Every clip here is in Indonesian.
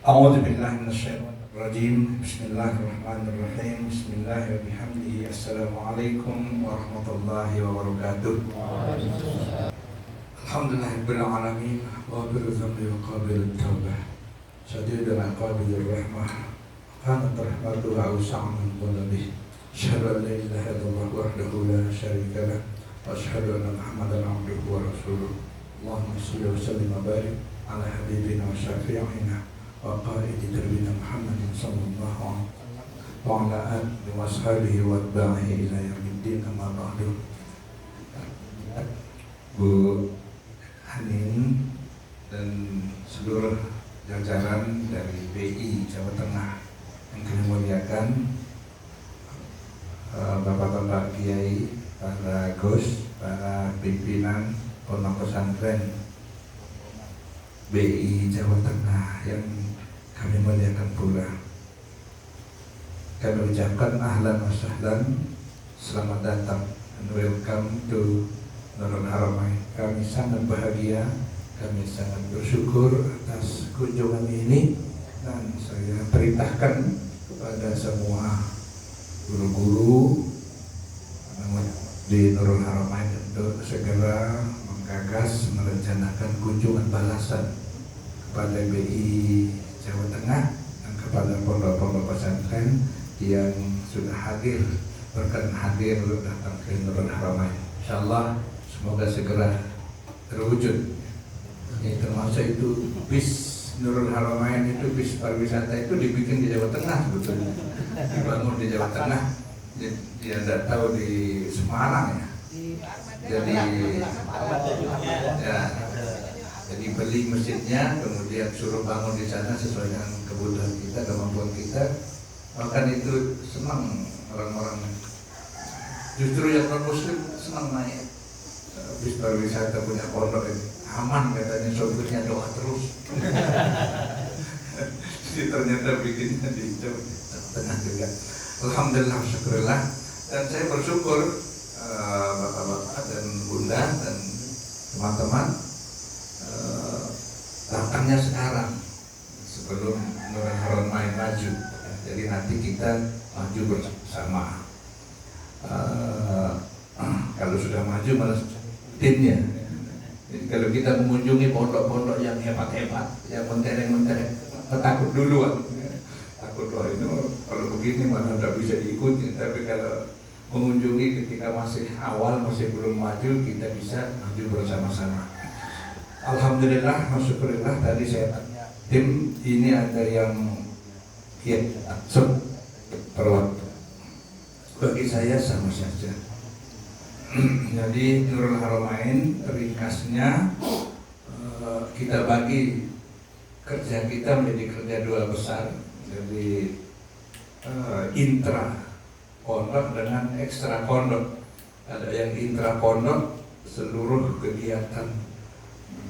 A'udzu billahi minasyaitonir rajim. Bismillahirrahmanirrahim. Bismillah wa bihamdihi. Assalamualaikum warahmatullahi wabarakatuh. Alhamdulillahirabbil alamin. Ghafirudz dzambi wa qabilut taubah. Syadidul iqabi rahmah. Kanat rahmatuhu awsa'a min qalbihi. Asyhadu an la ilaha illallah wahdahu la syarika lah. Wa asyhadu anna Muhammadan abduhu wa rasuluh. Allahumma shalli wa sallim wa barik ala habibina wa syafi'ina wa qaidi darbina Muhammadin sallallahu alaihi wa ala alihi wa ashabihi wa atba'ihi ila yaumiddin, amma ba'du. Bu Hanin dan seluruh jajaran dari BI Jawa Tengah yang kami muliakan, Bapak-bapak Kiai, para Gus, para pimpinan pondok pesantren BI Jawa Tengah yang kami muliakan pula. Kami ucapkan ahlan wa sahlan, selamat datang and welcome to Nurul Haramain. Kami sangat bahagia, kami sangat bersyukur atas kunjungan ini, dan saya perintahkan kepada semua guru-guru di Nurul Haramain untuk segera menggagas merencanakan kunjungan balasan kepada BI Jawa Tengah dan kepada pondok-pondok pesantren yang sudah hadir, berkenan hadir untuk datang ke Nurul Haramain. Insyaallah semoga segera terwujud. Ini termasuk itu bis Nurul Haramain, itu bis pariwisata itu dibikin di Jawa Tengah sebetulnya, dibangun di Jawa Tengah. Dia tidak tahu di Semarang ya. Jadi beli masjidnya, kemudian suruh bangun di sana sesuai dengan kebutuhan kita, kemampuan kita. Bahkan itu senang orang-orang, justru yang non muslim senang naik bis pariwisata punya pondok ini. Aman katanya, sopirnya doa terus. Jadi ternyata bikinnya di Jawa Tengah juga. Alhamdulillah, syukurillah. Dan saya bersyukur bapak-bapak dan bunda dan teman-teman datangnya sekarang sebelum Nurul Haramain maju. Jadi nanti kita maju bersama. Kalau sudah maju malah timnya. Jadi kalau kita mengunjungi pondok-pondok yang hebat-hebat, yang mentereng-mentereng, takut duluan. Takut doa ini kalau begini malah tidak bisa diikuti. Tapi kalau mengunjungi ketika masih awal, masih belum maju, kita bisa maju bersama-sama. Alhamdulillah, masyukurillah. Tadi saya tanya tim ini ada yang per waktu. Bagi saya sama saja. Jadi Nurul Haramain ringkasnya kita bagi kerja kita menjadi kerja dua besar. Jadi intra pondok dengan ekstra pondok. Ada yang intra pondok, seluruh kegiatan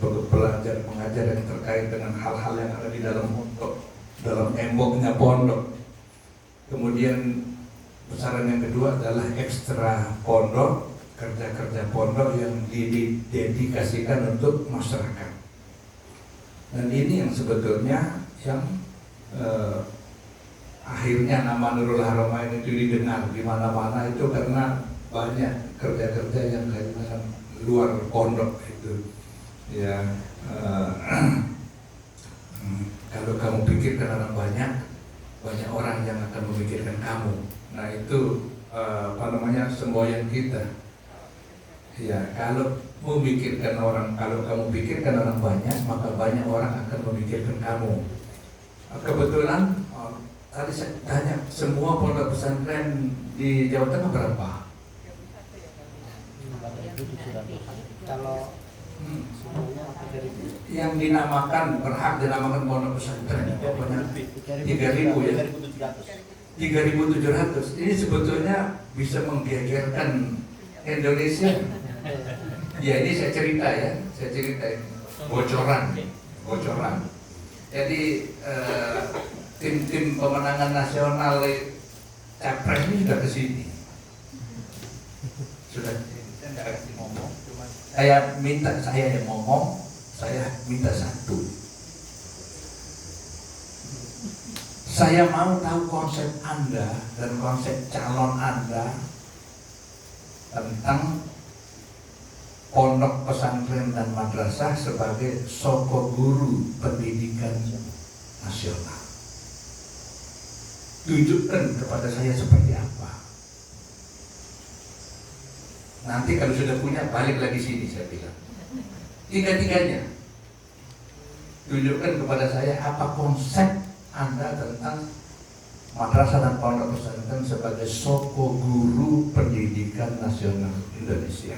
belajar mengajar yang terkait dengan hal-hal yang ada di dalam pondok, dalam emboknya pondok. Kemudian besaran yang kedua adalah ekstra pondok, kerja-kerja pondok yang didedikasikan untuk masyarakat. Dan ini yang sebetulnya yang akhirnya nama Nurul Haramain itu didengar di mana-mana, itu karena banyak kerja-kerja yang dengan luar pondok itu. Ya, kalau kamu pikirkan orang banyak orang yang akan memikirkan kamu. Nah itu semboyan kita. Ya, kalau kamu pikirkan orang banyak, maka banyak orang akan memikirkan kamu. Kebetulan tadi saya tanya, semua pondok pesantren di Jawa Tengah berapa? Kalau yang dinamakan, berhak dinamakan pondok pesantren pokoknya 3.000 ya, 3.700. Ini sebetulnya bisa menggegerkan Indonesia. Ya, ini saya cerita ini bocoran. Jadi tim pemenangan nasional Capres ini sudah kesini. Sudah, saya nggak kasih ngomong, cuma saya yang ngomong, saya minta satu. Saya mau tahu konsep Anda dan konsep calon Anda tentang pondok pesantren dan madrasah sebagai soko guru pendidikan nasional. Tunjukkan kepada saya seperti apa. Nanti kalau sudah punya, balik lagi sini, saya bilang. Tiga-tiganya. Tunjukkan kepada saya apa konsep Anda tentang madrasah dan pondok pesantren sebagai soko guru pendidikan nasional Indonesia.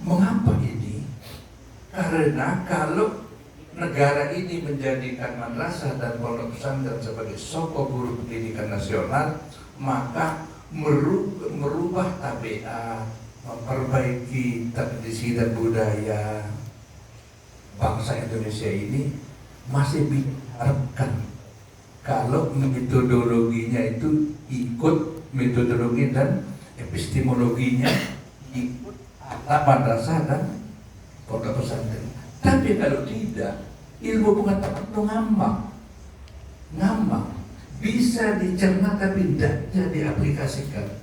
Mengapa ini? Karena kalau negara ini menjadikan madrasah dan pondok pesantren sebagai soko guru pendidikan nasional, maka merubah tabiat, memperbaiki tradisi dan budaya bangsa Indonesia ini masih diharapkan kalau metodologinya itu ikut metodologi dan epistemologinya ikut madrasah dan pondok pesantren. Tapi kalau tidak, ilmu pengetahuan itu ngambang, bisa dicerna tapi tidak diaplikasikan.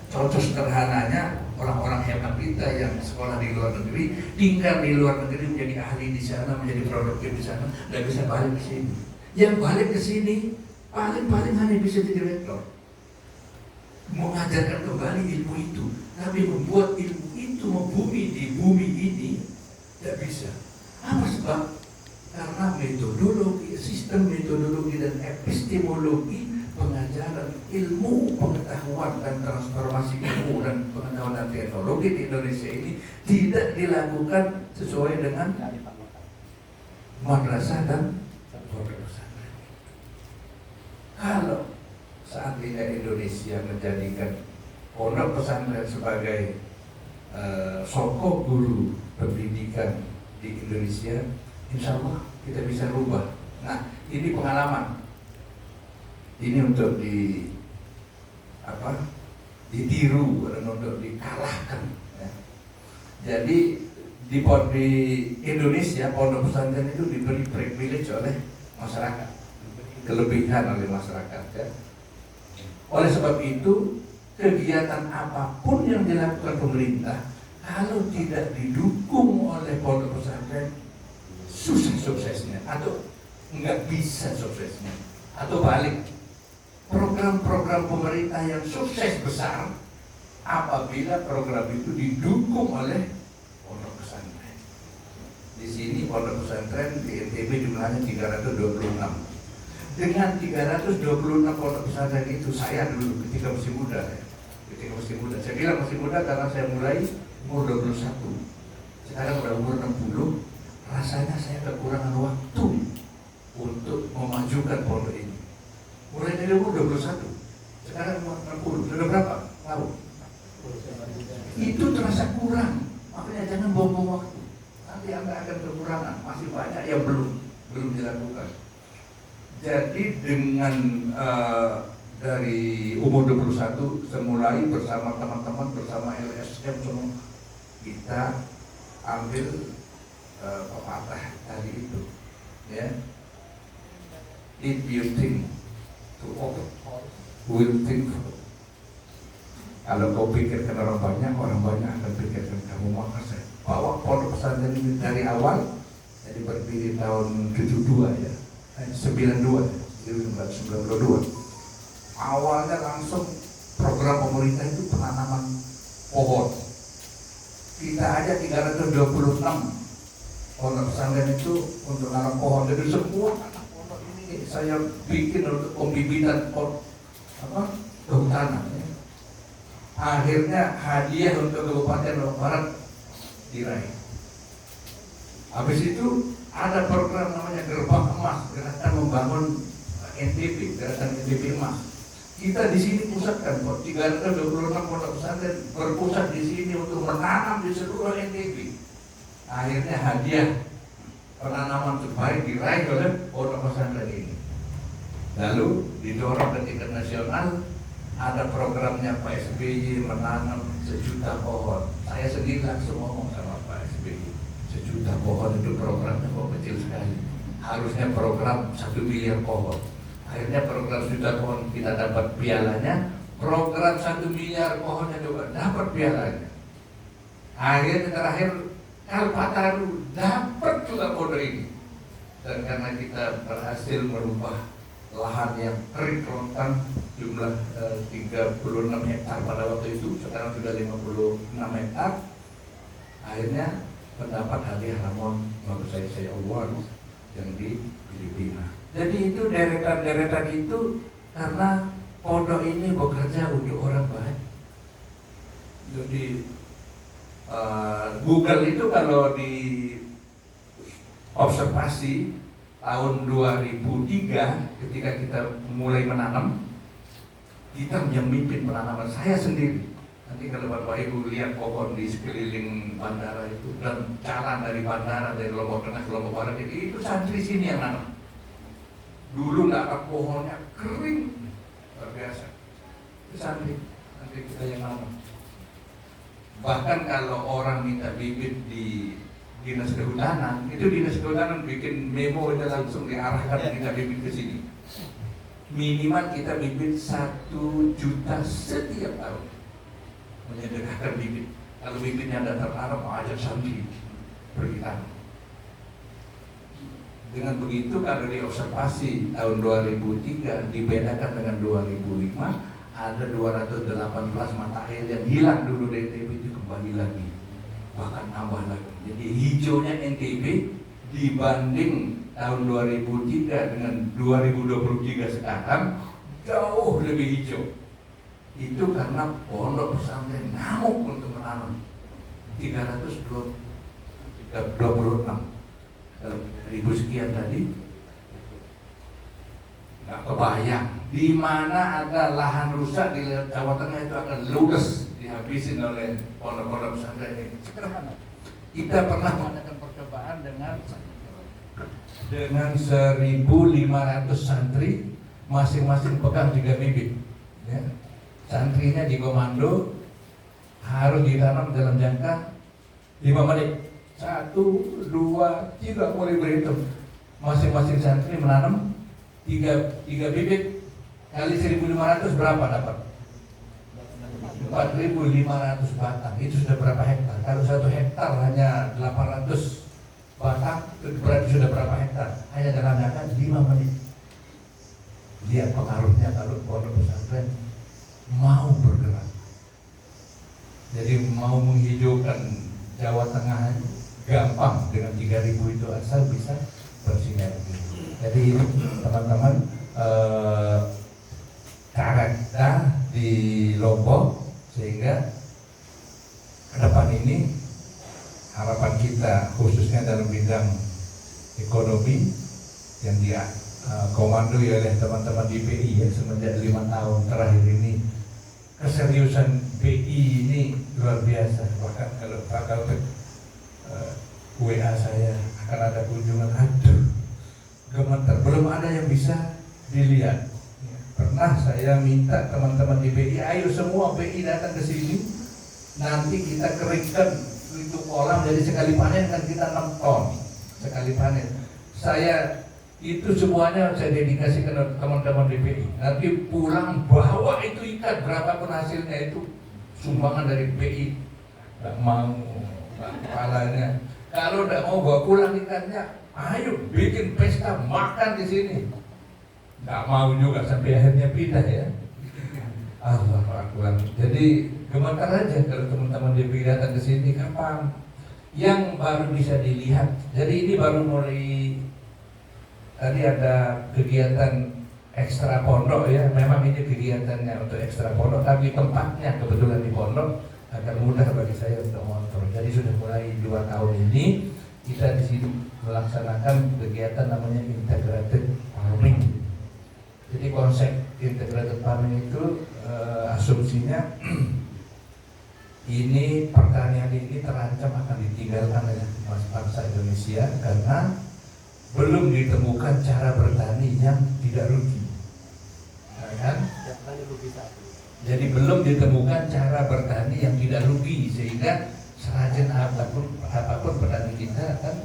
Contoh sederhananya, orang-orang hebat kita yang sekolah di luar negeri, tinggal di luar negeri menjadi ahli di sana, menjadi produktif di sana, nggak bisa balik ke sini. Yang balik ke sini paling hanya bisa jadi rektor, mengajarkan kembali ilmu itu, tapi membuat ilmu itu membumi di bumi ini tidak bisa. Apa sebab? Karena metodologi, sistem metodologi dan epistemologi pengajaran ilmu pengetahuan dan transformasi ilmu dan pengetahuan dan teknologi di Indonesia ini tidak dilakukan sesuai dengan madrasah dan pondok pesantren. Kalau seandainya Indonesia menjadikan pondok pesantren sebagai soko guru pendidikan di Indonesia, insya Allah kita bisa rubah. Nah, ini pengalaman. Ini untuk ditiru dan untuk dikalahkan. Ya. Jadi di Indonesia pondok pesantren itu diberi privilege oleh masyarakat, kelebihan oleh masyarakat. Ya. Oleh sebab itu, kegiatan apapun yang dilakukan pemerintah, kalau tidak didukung oleh pondok pesantren, susah suksesnya, atau nggak bisa suksesnya, atau balik. Program-program pemerintah yang sukses besar apabila program itu didukung oleh pondok pesantren. Di sini pondok pesantren di NTB jumlahnya 326. Dengan 326 pondok pesantren itu, saya dulu ketika masih muda, saya bilang masih muda karena saya mulai umur 21. Sekarang udah umur 60. Rasanya saya kekurangan waktu untuk memajukan pondok ini. Mulai dari umur 21, sekarang umur 60, sudah berapa? Tahu? Itu terasa kurang, makanya jangan buang-buang waktu. Nanti Anda akan kekurangan, masih banyak yang belum dilakukan. Jadi dengan dari umur 21, semulai bersama teman-teman, bersama LSM semua, kita ambil pepatah tadi itu, ya. If you think to open, will think. Kalau kau pikirkan orang banyak akan pikirkan kamu. Maka saya bawa pondok pesantren ini dari awal, jadi berdiri tahun 72 ya, 92 ya, 1992. Awalnya langsung program pemerintah itu penanaman pohon. Kita aja 326 pondok pesantren itu untuk nanam pohon. Jadi semua saya bikin untuk pembibitan kehutanan. Ya. Akhirnya hadiah untuk Kabupaten Lombok Barat diraih. Habis itu ada program namanya Gerbang Emas, gerakan membangun NTB, gerakan NTB Emas. Kita di sini pusatkan 326 pondok pesantren berpusat di sini untuk menanam di seluruh NTB. Akhirnya hadiah penanaman terbaik diraih oleh pondok pesantren ini. Lalu didorong ke tingkat nasional, ada programnya Pak SBY menanam 1 juta pohon. Saya sendiri langsung ngomong sama Pak SBY, 1 juta pohon itu programnya kok kecil sekali. harusnya program 1 miliar pohon. Akhirnya program juta pohon kita dapat pialanya, program 1 miliar pohonnya juga dapat pialanya. Akhirnya terakhir Kalpataru dapat juga kode ini. Dan karena kita berhasil merubah lahan yang kering kerontang jumlah 36 hektar pada waktu itu, sekarang sudah 56 hektar. Akhirnya mendapat hadiah Ramon Magsaysay Award yang di Filipina. Jadi itu deretan-deretan itu karena pondok ini bekerja untuk orang baik. Jadi Google itu kalau di observasi tahun 2003 ketika kita mulai menanam, kita memimpin penanaman saya sendiri. Nanti kalau Bapak Ibu lihat pohon di sekeliling bandara itu dan jalan dari bandara dari Lombok Tengah ke Lombok Barat itu santri sini yang nanam. Dulu nggak ada pohonnya, kering luar biasa. Itu santri kita yang nanam. Bahkan kalau orang minta bibit di dinas kehutanan, itu dinas kehutanan bikin memo dan langsung diarahkan kita bibit ke sini. Minimal kita bibit 1 juta setiap tahun menyediakan bibit. Kalau bibitnya ada tertanam, mau ajak santri pergi tanam. Dengan begitu kalau diobservasi tahun 2003 dibedakan dengan 2005, ada 218 mata air yang hilang dulu dari NTB itu kembali lagi, bahkan tambah lagi. Jadi hijaunya NTB dibanding tahun 2003 dengan 2023 sekarang jauh lebih hijau. Itu karena pondok pesantren ngamuk untuk menanam 326 ribu sekian tadi. Nggak kebayang di mana ada lahan rusak di Jawa Tengah itu akan ludes dihabisin oleh pondok-pondok pesantren ini. Sederhana. Kita pernah mengadakan percobaan dengan 1.500 santri, masing-masing pegang 3 bibit. Ya. Santrinya di komando harus ditanam dalam jangka 5 menit. 1, 2, 3 boleh berhitung. Masing-masing santri menanam 3 bibit kali 1.500 berapa dapat? 4.500 batang. Itu sudah berapa hektar? Kalau 1 hektar hanya 800 batang, berarti sudah berapa hektar? Hanya dalam jangka 5 menit. Lihat pengaruhnya kalau pondok pesantren mau bergerak. Jadi mau menghijaukan Jawa Tengah gampang dengan 3.000 itu asal bisa bersinergi. Jadi ini teman-teman cara kita di Lombok, sehingga ke depan ini harapan kita khususnya dalam bidang ekonomi yang dia komandoi oleh teman-teman di BI ya, semenjak 5 tahun terakhir ini keseriusan BI ini luar biasa. Bahkan kalau Pak Kalpet WA saya akan ada kunjungan, aduh gemeter, belum ada yang bisa dilihat. Pernah saya minta teman-teman di BI, ayo semua BI datang ke sini, nanti kita keringkan itu kolam, jadi sekali panen kan kita 6 ton sekali panen. Saya itu semuanya saya dedikasikan ke teman-teman di BI. Nanti pulang bawa itu ikan, berapapun hasilnya itu sumbangan dari BI. Nggak mau, kepalanya. Kalau nggak mau bawa pulang ikannya, ayo bikin pesta makan di sini. Nggak mau juga, sampai akhirnya pindah ya. Allah Akbar. Jadi gemetar aja kalau teman-teman DPI datang ke sini, kapan yang baru bisa dilihat. Jadi ini baru mulai, tadi ada kegiatan ekstra pondok ya. Memang ini kegiatannya untuk ekstra pondok, tapi tempatnya kebetulan di pondok agar mudah bagi saya untuk mengontrol. Jadi sudah mulai 2 tahun ini kita di sini melaksanakan kegiatan namanya integrated farming. Jadi konsep integrated farming itu asumsinya ini pertanian ini terancam akan ditinggalkan oleh bangsa Indonesia karena belum ditemukan cara bertani yang tidak rugi, kan? Jadi belum ditemukan cara bertani yang tidak rugi, sehingga serajin apapun petani kita kan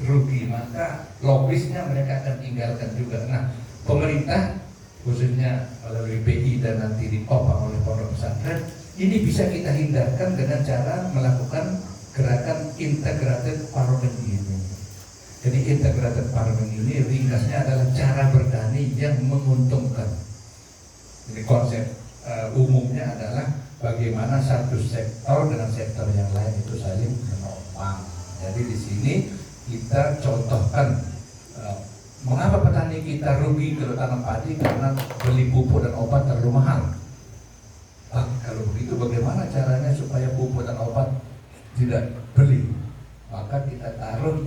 rugi, maka logisnya mereka akan tinggalkan juga. Nah, pemerintah khususnya melalui BI dan nanti ditopang oleh pondok pesantren, ini bisa kita hindarkan dengan cara melakukan gerakan integrated farming ini. Jadi integrated farming ini ringkasnya adalah cara bertani yang menguntungkan. Jadi konsep umumnya adalah bagaimana satu sektor dengan sektor yang lain itu saling menopang. Jadi di sini kita contohkan mengapa petani kita rugi kalau tanam padi, karena beli pupuk dan obat terlalu mahal. Kalau begitu bagaimana caranya supaya pupuk dan obat tidak beli? Maka kita taruh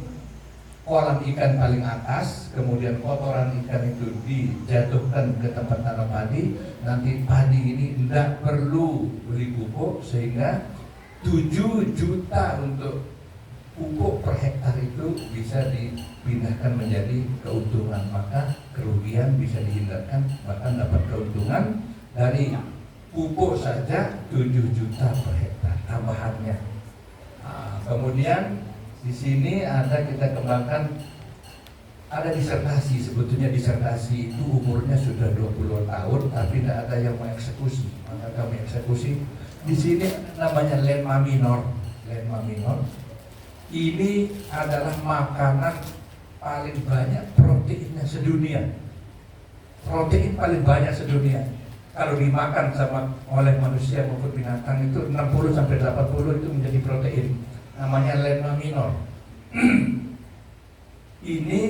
kolam ikan paling atas, kemudian kotoran ikan itu dijatuhkan ke tempat tanam padi. Nanti padi ini tidak perlu beli pupuk, sehingga 7 juta untuk pupuk per hektar itu bisa dipindahkan menjadi keuntungan. Maka kerugian bisa dihindarkan, bahkan dapat keuntungan dari pupuk saja 7 juta per hektar tambahannya. Kemudian di sini kita kembangkan, ada disertasi. Sebetulnya disertasi itu umurnya sudah 20 tahun, tapi tidak ada yang mengeksekusi. Maka kami eksekusi. Di sini namanya lenma minor. Lenma minor ini adalah makanan paling banyak proteinnya sedunia. Protein paling banyak sedunia. Kalau dimakan oleh manusia maupun binatang itu 60-80 itu menjadi protein. Namanya lenma minor. Ini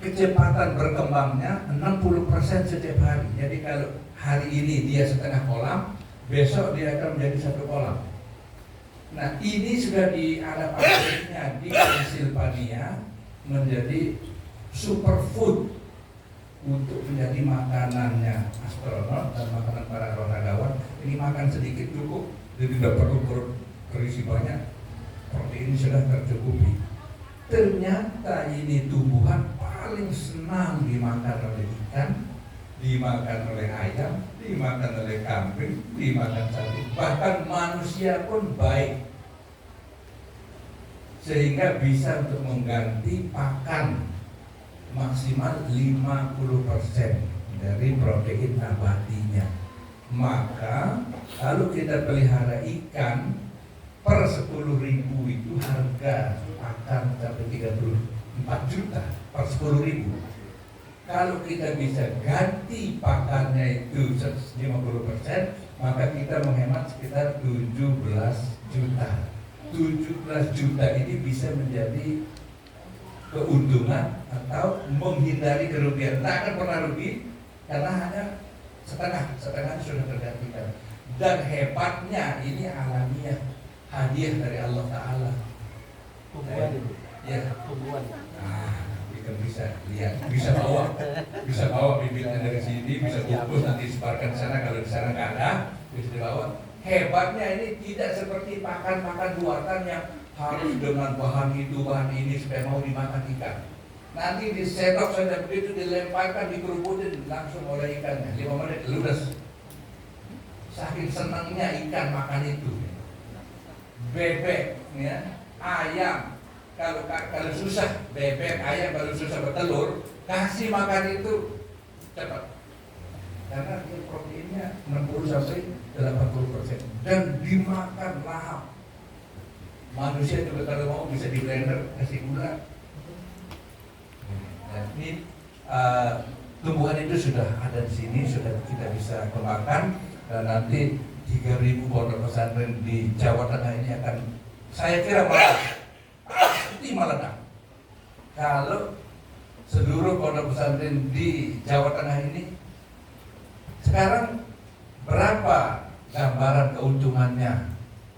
kecepatan berkembangnya 60% setiap hari. Jadi kalau hari ini dia setengah kolam, besok dia akan menjadi 1 kolam. Nah, ini sudah ada pabriknya di Pennsylvania menjadi superfood untuk menjadi makanannya astronot dan makanan para olahragawan. Ini makan sedikit cukup, jadi tidak perlu berisi banyak, protein sudah tercukupi. Ternyata ini tumbuhan paling senang dimakan oleh ikan, dimakan oleh ayam, dimakan oleh kambing, dimakan sapi, bahkan manusia pun baik, sehingga bisa untuk mengganti pakan maksimal 50% dari protein nabatinya. Maka kalau kita pelihara ikan per 10.000 itu harga pakan sampai 34 juta per 10.000. Kalau kita bisa ganti pakannya itu 50%, maka kita menghemat sekitar 17 juta. 17 juta ini bisa menjadi keuntungan atau menghindari kerugian. Tidak akan pernah rugi karena hanya setengahnya sudah tergantikan. Dan hebatnya ini alamiah, hadiah dari Allah Ta'ala. Ya, tumbuhan. Kita bisa lihat, bisa bawa bibitnya dari sini, bisa kukus nanti sebarkan ke sana. Kalau di sana nggak ada, bisa dibawa. Hebatnya ini tidak seperti pakan-pakan buatan yang harus dengan bahan itu, bahan ini supaya mau dimakan ikan. Nanti disetok saja begitu, dilemparkan, dikerubutin langsung oleh ikannya. 5 menit ludes. Saking senangnya ikan makan itu. Bebek, ya, ayam. Kalau susah bebek, ayam kalau susah bertelur, kasih makan itu cepat. Karena dia proteinnya 60-80% dan dimakan lahap. Manusia juga kalau mau bisa di blender, kasih gula. Dan ini tumbuhan itu sudah ada di sini, sudah kita bisa kembangkan, dan nanti 3.000 pondok pesantren di Jawa Tengah ini akan, saya kira pasti meledak. Kalau seluruh pondok pesantren di Jawa Tengah ini, sekarang berapa gambaran keuntungannya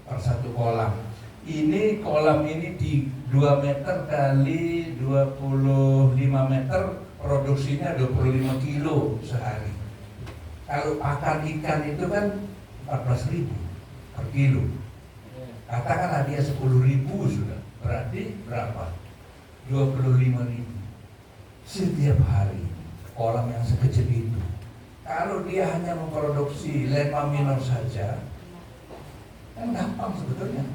per 1 kolam? Ini kolam ini di 2 meter kali 25 meter, produksinya 25 kilo sehari. Kalau pakan ikan itu kan 14.000 per kilo. Katakanlah dia 10.000 sudah, berarti berapa? 25.000 setiap hari kolam yang sekecil itu. Kalau dia hanya memproduksi lenma minor saja, kan gampang sebetulnya.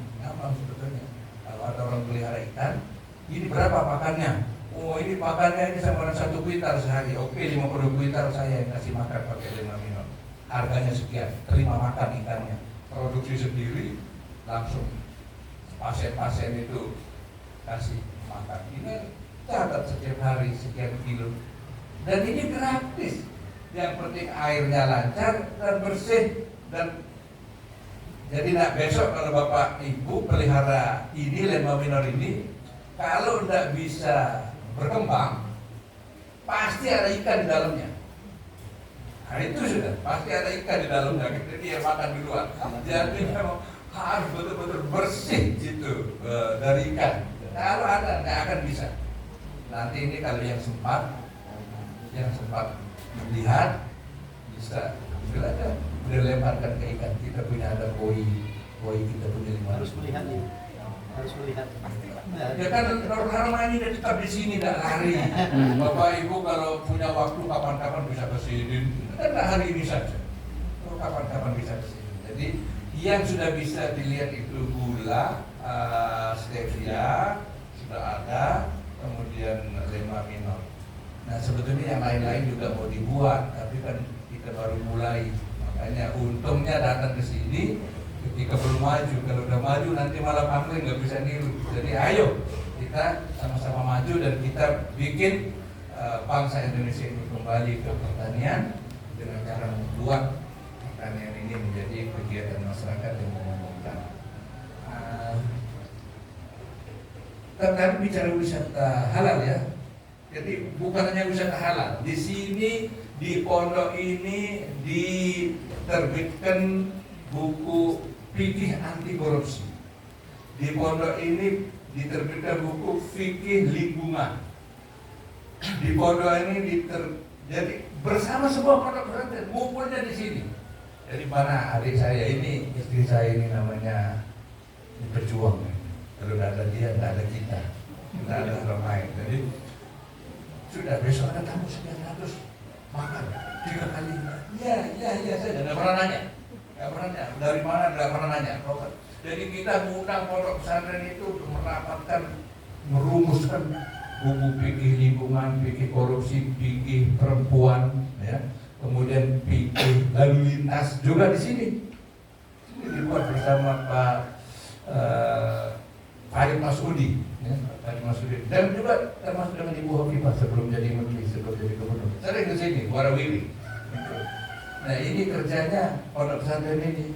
Kalau ada orang pelihara ikan, ini berapa pakannya? Oh ini pakannya ini sama dengan 1 kuintal sehari. Oke 50 kuintal saya yang kasih makan pakai lema minum. Harganya sekian, terima makan ikannya. Produksi sendiri langsung pasien-pasien itu kasih makan. Ini catat setiap hari sekian kilo. Dan ini gratis. Yang penting airnya lancar dan bersih. Dan jadi nak besok kalau Bapak Ibu pelihara ini lema minor ini, kalau tidak bisa berkembang, pasti ada ikan di dalamnya. Nah itu sudah, pasti ada ikan di dalamnya. Jadi yang makan di luar. Jadi memang harus betul-betul bersih gitu dari ikan. Kalau ada nggak akan bisa. Nanti ini kalau yang sempat melihat bisa belajar, lemparkan ke ikan. Kita punya ada koi kita punya 5. Harus melihat nih, harus melihat. Ya kan orang ini tetap di sini tidak lari. Bapak Ibu kalau punya waktu kapan-kapan bisa ke sini. Kan hari ini saja. Kapan-kapan bisa ke sini. Jadi yang sudah bisa dilihat itu gula, stevia sudah ada, kemudian lema minor. Nah sebetulnya yang lain-lain juga mau dibuat, tapi kan kita baru mulai. Makanya untungnya datang ke sini ketika belum maju. Kalau udah maju nanti malah pangling nggak bisa niru. Jadi ayo kita sama-sama maju dan kita bikin bangsa Indonesia ini kembali ke pertanian dengan cara membuat pertanian ini menjadi kegiatan masyarakat yang menguntungkan. Tetapi bicara wisata halal ya. Jadi bukan hanya wisata halal. Di sini di pondok ini diterbitkan buku fikih anti korupsi. Di pondok ini diterbitkan buku fikih lingkungan. Di pondok ini jadi bersama semua pondok pesantren ngumpulnya di sini. Jadi mana adik saya ini, istri saya ini namanya pejuang. Kalau tidak ada dia, tidak ada kita, tidak ada orang lain. Jadi sudah besok ada tamu sekian ratus makan 3 kali. Ya saya tidak pernah nanya. Nggak pernah nanya. Dari mana nggak pernah nanya. Jadi kita mengundang pondok pesantren itu untuk merapatkan, merumuskan buku fikih lingkungan, fikih korupsi, fikih perempuan, ya. Kemudian fikih lalu lintas juga di sini. Ini dibuat bersama Pak Farid Masudi, ya, Farid Masudi. Dan juga termasuk dengan Ibu Hovifah sebelum jadi menteri, sebelum jadi gubernur. Sering ke sini, warawiri. Nah ini kerjanya pondok pesantren ini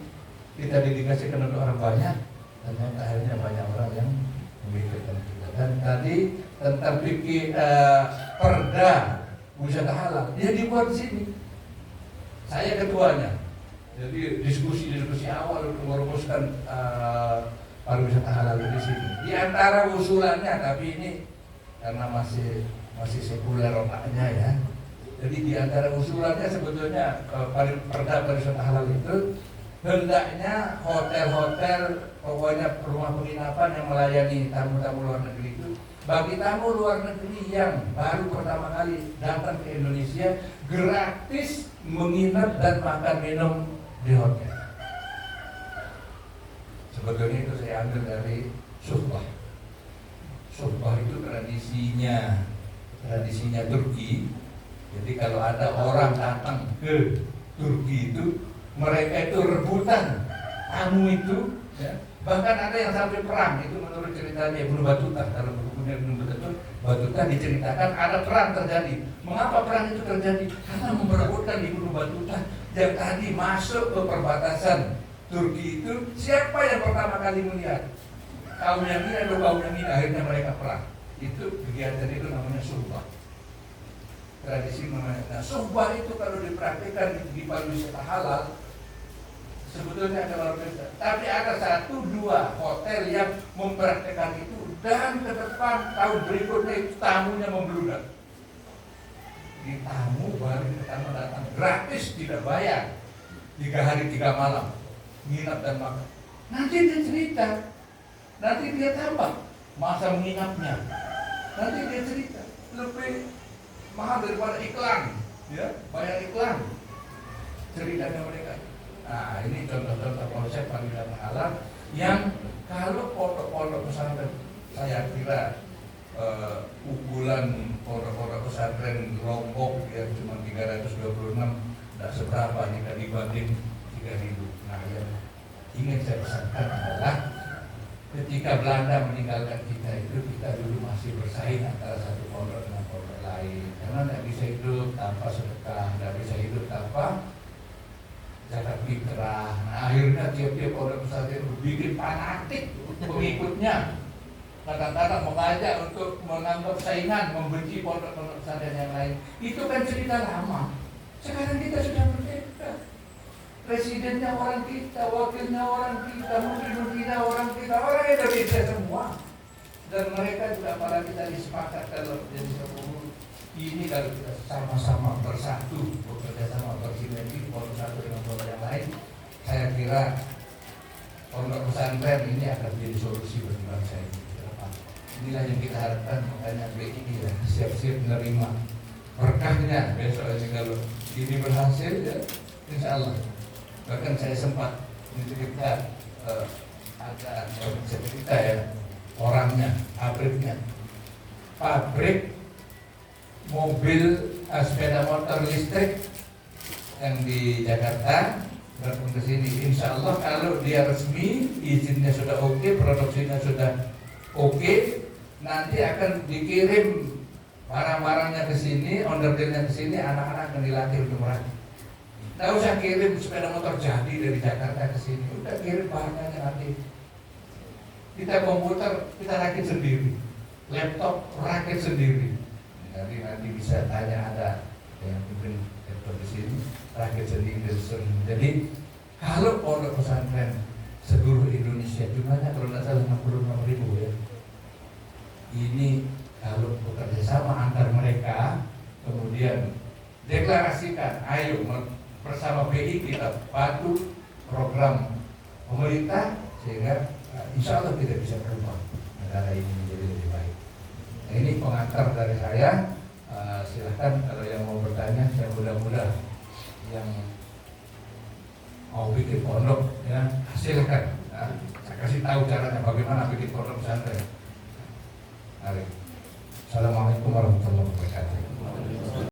kita dedikasikan untuk orang banyak, dan akhirnya banyak orang yang memikirkan kita. Dan tadi tentang fikih perda wisata halal, ya dibuat di sini. Saya ketuanya. Jadi diskusi awal untuk merumuskan pariwisata halal di sini. Di antara usulannya, tapi ini karena masih sekuler otaknya ya. Jadi di antara usulannya sebetulnya perda pariwisata halal itu hendaknya hotel-hotel, pokoknya rumah penginapan yang melayani tamu-tamu luar negeri itu, bagi tamu luar negeri yang baru pertama kali datang ke Indonesia, gratis menginap dan makan minum di hotel. Sebetulnya itu saya ambil dari suhbah. Suhbah itu tradisinya Turki. Jadi kalau ada orang datang ke Turki itu, mereka itu rebutan tamu itu, ya. Bahkan ada yang sampai perang. Itu menurut ceritanya Ibnu Battuta. Kalau bukunya Ibnu Battuta diceritakan ada perang terjadi. Mengapa perang itu terjadi? Karena memperebutkan Ibnu Battuta yang tadi masuk ke perbatasan Turki itu. Siapa yang pertama kali melihat? Kaum yang ini atau kaum yang ini? Akhirnya mereka perang. Itu kegiatan itu namanya suhbah. Tradisi namanya. Nah, suhbah itu kalau dipraktikkan di pariwisata halal sebetulnya ada luar biasa. Tapi ada 1-2 hotel yang mempraktikkan itu, dan ke depan tahun berikutnya itu tamunya membludak. Di tamu baru pertama datang gratis, tidak bayar, 3 hari 3 malam nginap dan makan. Nanti dia cerita, nanti dia tambah masa menginapnya, nanti dia cerita lebih mahal daripada iklan, ya, bayar iklan ceritanya mereka. Nah ini contoh-contoh konsep pariwisata halal yang kalau pondok-pondok pesantren saya kira pukulan pondok-pondok pesantren Lombok yang cuma 326 tidak seberapa jika dibanding 3.000. Nah, yang ingin saya pesankan adalah ketika Belanda meninggalkan kita itu, kita dulu masih bersaing antara satu pondok dengan pondok lain, karena tidak bisa hidup tanpa sedekah, tidak bisa hidup tanpa zakat fitrah. Nah, akhirnya tiap-tiap pondok pesantren bikin fanatik pengikutnya, kadang-kadang mengajak untuk menganggap saingan, membenci pondok-pondok pesantren yang lain. Itu kan cerita lama. Sekarang kita sudah merdeka. Presidennya orang kita, wakilnya orang kita, menteri-menterinya orang kita, orang Indonesia semua. Dan mereka juga para kita disepakat kalau jadi satu. Ini kalau kita sama-sama bersatu, bekerja sama, bersinergi, pondok satu dengan pondok yang lain, saya kira pondok pesantren ini akan menjadi solusi bagi bangsa ini. Inilah yang kita harapkan, makanya BI ya siap-siap menerima berkahnya besok ini kalau ini berhasil ya, insya Allah. Bahkan saya sempat mencerita ada cerita ya orangnya, pabrik mobil sepeda motor listrik yang di Jakarta berpun ke sini. Insya Allah kalau dia resmi, izinnya sudah oke, produksinya sudah oke, nanti akan dikirim barang-barangnya ke sini, onderdilnya ke sini, anak-anak akan dilatih untuk merakit. Tidak usah kirim sepeda motor jadi dari Jakarta ke sini, udah kirim bahannya nanti. Kita komputer kita rakit sendiri, laptop rakit sendiri. Jadi nanti bisa tanya ada yang mungkin laptop di sini, rakit sendiri. Jadi kalau pondok pesantren seluruh Indonesia jumlahnya kalau tidak salah 66.000 ya. Ini kalau bekerja sama antar mereka, kemudian deklarasikan, ayo bersama BI kita patuh program pemerintah sehingga insya Allah kita bisa berubah negara ini menjadi lebih baik. Nah, ini pengantar dari saya. Silahkan kalau yang mau bertanya, saya mudah-mudahan yang mau bikin pondok ya silahkan. Saya kasih tahu caranya bagaimana bikin pondok pesantren. Assalamualaikum warahmatullahi wabarakatuh.